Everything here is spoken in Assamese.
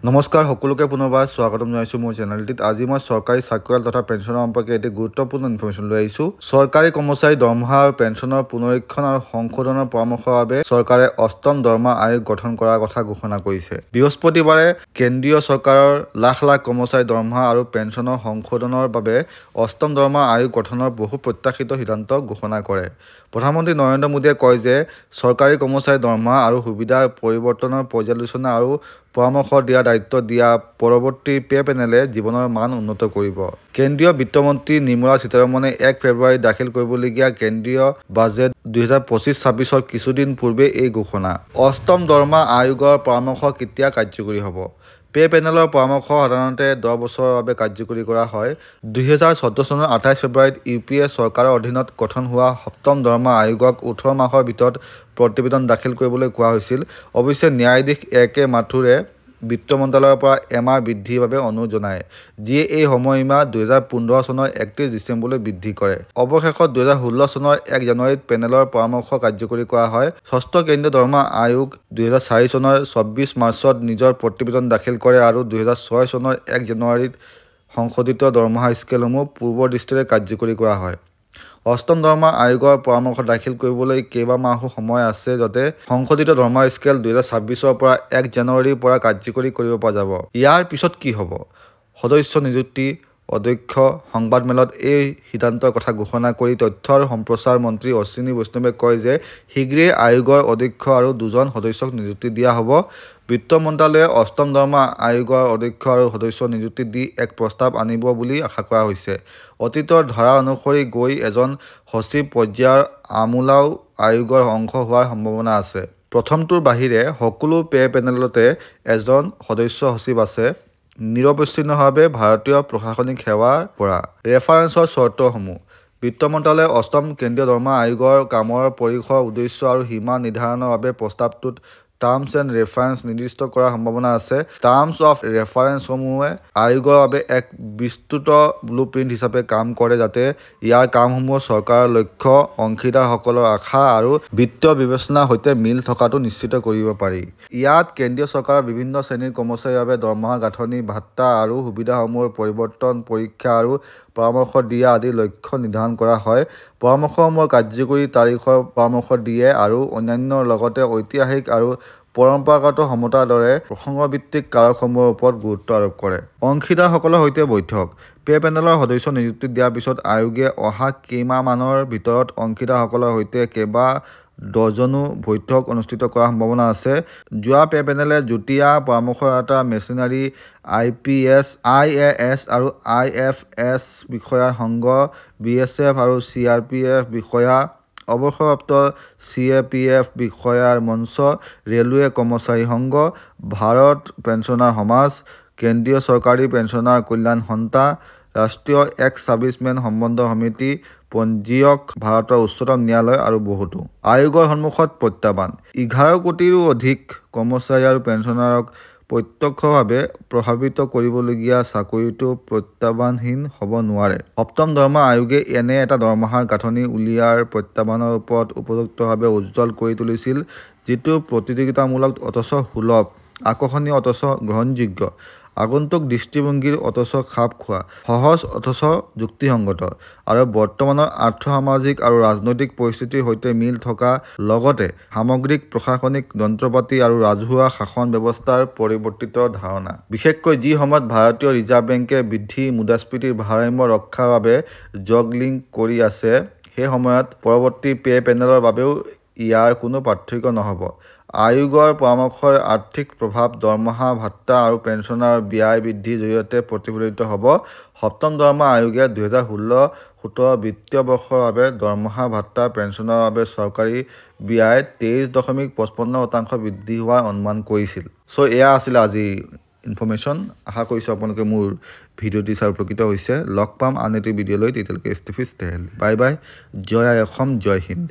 নমস্কাৰ সকলোকে পুনৰবাৰ স্বাগতম জনাইছোঁ মোৰ চেনেলটিত। আজি মই চৰকাৰী চাকৰিয়াল তথা পেঞ্চনৰ সম্পৰ্কে এটি গুৰুত্বপূৰ্ণ ইনফৰমেশ্যন লৈ আহিছোঁ। চৰকাৰী কৰ্মচাৰী দৰমহা আৰু পেঞ্চনৰ পুনৰীক্ষণ আৰু সংশোধনৰ পৰামৰ্শৰ বাবে চৰকাৰে ৮ম দৰমহা আয়োগ গঠন কৰাৰ কথা ঘোষণা কৰিছে। বৃহস্পতিবাৰে কেন্দ্ৰীয় চৰকাৰৰ লাখ লাখ কৰ্মচাৰী দৰমহা আৰু পেঞ্চনৰ সংশোধনৰ বাবে ৮ম দৰমহা আয়োগ গঠনৰ বহু প্ৰত্যাশিত সিদ্ধান্ত ঘোষণা কৰে। প্ৰধানমন্ত্ৰী নৰেন্দ্ৰ মোদীয়ে কয় যে চৰকাৰী কৰ্মচাৰী দৰমহা আৰু সুবিধাৰ পৰিৱৰ্তনৰ পৰ্যালোচনা আৰু পৰামৰ্শ দিয়াৰ দায়িত্ব দিয়া পৰৱৰ্তী পে পেনেলে জীৱনৰ মান উন্নত কৰিব। কেন্দ্ৰীয় বিত্তমন্ত্ৰী নিৰ্মলা সীতাৰমণে ১ ফেব্ৰুৱাৰীত দাখিল কৰিবলগীয়া কেন্দ্ৰীয় বাজেট ২০২৫-২৬ৰ কিছুদিন পূৰ্বে এই ঘোষণা। ৮ম দৰমহা আয়োগৰ পৰামৰ্শ কেতিয়া কাৰ্যকৰী হ'ব? পে পেনেলৰ পৰামৰ্শ সাধাৰণতে 10 বছৰৰ বাবে কাৰ্যকৰী কৰা হয়। ২০১৪ চনৰ ২৮ ফেব্ৰুৱাৰীত ইউপিএ চৰকাৰৰ অধীনত গঠন হোৱা ৭ম দৰমহা আয়োগক ১৮ মাহৰ ভিতৰত প্ৰতিবেদন দাখিল কৰিবলৈ কোৱা হৈছিল। অৱশ্যে ন্যায়াধীশ একে মাথুৰে বিত্ত মন্ত্ৰালয়ৰ পৰা এমাহ বৃদ্ধিৰ বাবে অনুৰোধ জনায়, যিয়ে এই সময়সীমা ২০১৫ চনৰ ৩১ ডিচেম্বৰলৈ বৃদ্ধি কৰে। অৱশেষত ২০১৬ চনৰ ১ জানুৱাৰীত পেনেলৰ পৰামৰ্শ কাৰ্যকৰী কৰা হয়। ষষ্ঠ কেন্দ্ৰীয় দৰমহা আয়োগ ২০০৪ চনৰ ২৪ মাৰ্চত নিজৰ প্ৰতিবেদন দাখিল কৰে আৰু ২০০৬ চনৰ ১ জানুৱাৰীত সংশোধিত দৰমহা স্কেলসমূহ পূৰ্বৰ দৃষ্টিৰে কাৰ্যকৰী কৰা হয়। ৮ম দৰমহা আয়োগৰ পৰামৰ্শ দাখিল কৰিবলৈ কেইবামাহো সময় আছে, যাতে সংশোধিত দৰমহা স্কেল ২০২৬ পৰা ১ জানুৱাৰীৰ পৰা কাৰ্যকৰী কৰিব পৰা যাব। ইয়াৰ পিছত কি হ'ব? সদস্য নিযুক্তি অধ্যক্ষ সংবাদমেলত এই সিদ্ধান্তৰ কথা ঘোষণা কৰি তথ্য আৰু সম্প্ৰচাৰ মন্ত্ৰী অশ্বিনী বৈষ্ণৱে কয় যে শীঘ্ৰেই আয়োগৰ অধ্যক্ষ আৰু 2জন সদস্যক নিযুক্তি দিয়া হ'ব। বিত্ত মন্ত্ৰালয়ে ৮ম দৰমহা আয়োগৰ অধ্যক্ষ আৰু সদস্য নিযুক্তি দি এক প্ৰস্তাৱ আনিব বুলি আশা কৰা হৈছে। অতীতৰ ধাৰা অনুসৰি গৈ এজন সচিব পৰ্যায়ৰ আমোলাও আয়োগৰ অংশ হোৱাৰ সম্ভাৱনা আছে। প্ৰথমটোৰ বাহিৰে সকলো পে পেনেলতে এজন সদস্য সচিব আছে। নিৰৱচ্ছিন্নভাৱে ভাৰতীয় প্ৰশাসনিক সেৱাৰ পৰা ৰেফাৰেন্সৰ চৰ্তসমূহ। বিত্ত মন্ত্ৰালয়ে ৮ম কেন্দ্ৰীয় দৰমহা আয়োগৰ কামৰ পৰিসৰ, উদ্দেশ্য আৰু সীমা নিৰ্ধাৰণৰ বাবে প্ৰস্তাৱটোত টাৰ্মছ এণ্ড ৰেফাৰেন্স নিৰ্দিষ্ট কৰাৰ সম্ভাৱনা আছে। টাৰ্মছ অফ ৰেফাৰেন্সসমূহে আয়োগৰ বাবে এক বিস্তৃত ব্লুপ্ৰিণ্ট হিচাপে কাম কৰে, যাতে ইয়াৰ কামসমূহ চৰকাৰৰ লক্ষ্য, অংশীদাৰসকলৰ আশা আৰু বিত্তীয় বিবেচনাৰ সৈতে মিল থকাটো নিশ্চিত কৰিব পাৰি। ইয়াত কেন্দ্ৰীয় চৰকাৰৰ বিভিন্ন শ্ৰেণীৰ কৰ্মচাৰীৰ বাবে দৰমহা গাঁথনি, ভাত্তা আৰু সুবিধাসমূহৰ পৰিৱৰ্তন, পৰীক্ষা আৰু পৰামৰ্শ দিয়া আদি লক্ষ্য নিৰ্ধাৰণ কৰা হয়। পৰামৰ্শসমূহৰ কাৰ্যকৰী তাৰিখৰ পৰামৰ্শ দিয়ে আৰু অন্যান্যৰ লগতে ঐতিহাসিক আৰু পৰম্পৰাগত সমতাৰ দৰে প্ৰসংগভিত্তিক কাৰকসমূহৰ ওপৰত গুৰুত্ব আৰোপ কৰে। অংশীদাৰসকলৰ সৈতে বৈঠক। পে পেনেলৰ সদস্য নিযুক্তি দিয়াৰ পিছত আয়োগে অহা কেইমাহমানৰ ভিতৰত অংশীদাৰসকলৰ সৈতে কেইবা ডজনো বৈঠক অনুষ্ঠিত কৰাৰ সম্ভাৱনা আছে। যোৱা পে পেনেলে যুটীয়া পৰামৰ্শদাতা মেচিনাৰী, IAS আৰু IFS বিষয়াৰ সংঘ, BSF আৰু CRPF বিষয়া, অৱসৰপ্ৰাপ্ত CAPF বিষয়াৰ মঞ্চ, ৰেলৱে কৰ্মচাৰী সংঘ, ভাৰত পেঞ্চনাৰ সমাজ, কেন্দ্ৰীয় চৰকাৰী পেঞ্চনাৰ কল্যাণ সন্থা, ৰাষ্ট্ৰীয় এক্স ছাৰ্ভিচমেন সম্বন্ধ সমিতি, পঞ্জীয়ক, ভাৰতৰ উচ্চতম ন্যায়ালয় আৰু বহুতো। আয়োগৰ সন্মুখত প্ৰত্যাহ্বান। 11 কোটিৰো অধিক কৰ্মচাৰী আৰু পেঞ্চনাৰক প্ৰত্যক্ষভাৱে প্ৰভাৱিত কৰিবলগীয়া চাকৰিটো প্ৰত্যাহ্বানহীন হ'ব নোৱাৰে। ৭ম দৰমহা আয়োগে এনে এটা দৰমহাৰ গাঁথনি উলিওৱাৰ প্ৰত্যাহ্বানৰ ওপৰত উপযুক্তভাৱে উজ্জ্বল কৰি তুলিছিল, যিটো প্ৰতিযোগিতামূলক অথচ সুলভ, আকৰ্ষণীয় অথচ গ্ৰহণযোগ্য, আগন্তুক দৃষ্টিভংগীৰ অথচ খাপ খোৱা, সহজ অথচ যুক্তিসংগত, আৰু বৰ্তমানৰ আৰ্থ-সামাজিক আৰু ৰাজনৈতিক পৰিস্থিতিৰ সৈতে মিল থকা, লগতে সামগ্ৰিক প্ৰশাসনিক যন্ত্ৰপাতি আৰু ৰাজহুৱা শাসন ব্যৱস্থাৰ পৰিৱৰ্তিত ধাৰণা। বিশেষকৈ যি সময়ত ভাৰতীয় ৰিজাৰ্ভ বেংকে বৃদ্ধি, মুদ্ৰাস্ফীতিৰ ভাৰসাম্য ৰক্ষাৰ বাবে জগলিং কৰি আছে, সেই সময়ত পৰৱৰ্তী পে পেনেলৰ বাবেও ইয়াৰ কোনো পাৰ্থক্য নহ'ব। আয়োগৰ পৰামৰ্শৰ আৰ্থিক প্ৰভাৱ দৰমহা, ভাত্তা আৰু পেঞ্চনৰ ব্যয় বৃদ্ধিৰ জৰিয়তে প্ৰতিফলিত হ'ব। ৭ম দৰমহা আয়োগে ২০১৬-১৭ বিত্তীয় বৰ্ষৰ বাবে দৰমহা, ভাত্তা, পেঞ্চনৰ বাবে চৰকাৰী ব্যয় ২৩.৫৫% বৃদ্ধি হোৱাৰ অনুমান কৰিছিল। এয়া আছিলে আজি ইনফৰমেশ্যন। আশা কৰিছোঁ আপোনালোকে মোৰ ভিডিঅ'টি চাই উপকৃত হৈছে। লগ পাম আন এটি ভিডিঅ'লৈ। তেতিয়ালৈকে stay fit, stay healthy. Bye bye. জয় আই অসম, জয় হিন্দ।